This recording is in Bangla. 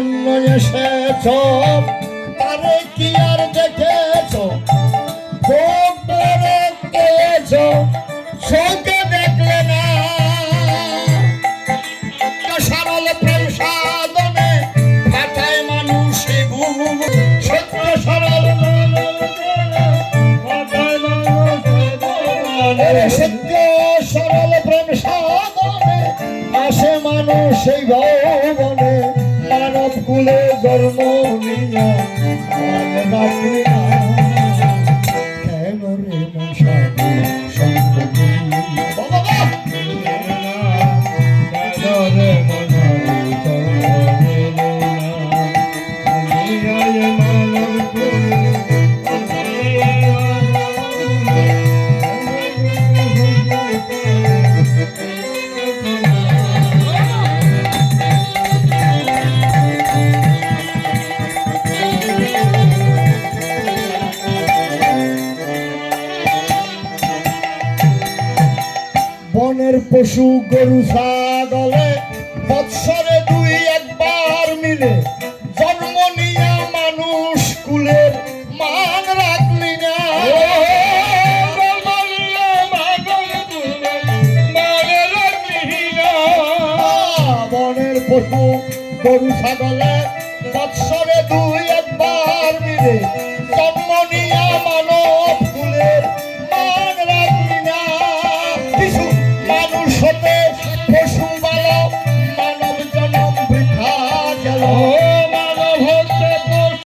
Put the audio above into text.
জন্য এসেছ তারে কি আর দেখেছ চোখ ধরে পেয়েছ চোখে দেখলে না সরল প্রেম সাধনে পাঠায় মানুষ সত্য সরল সত্য সরল প্রেম সাধনে আসে মানুষ সেই ভবনে মানব কুলে জন্ম নিয়া কেন রে মনসাবু সম্পত্তি বনের পশু গরু ছাগলে বৎসরে দুই একবার মিলে জন্ম নিয়া মানুষ কুলের মান রাখলি না বনের পশু গরু ছাগলে বৎসরে দুই একবার মিলে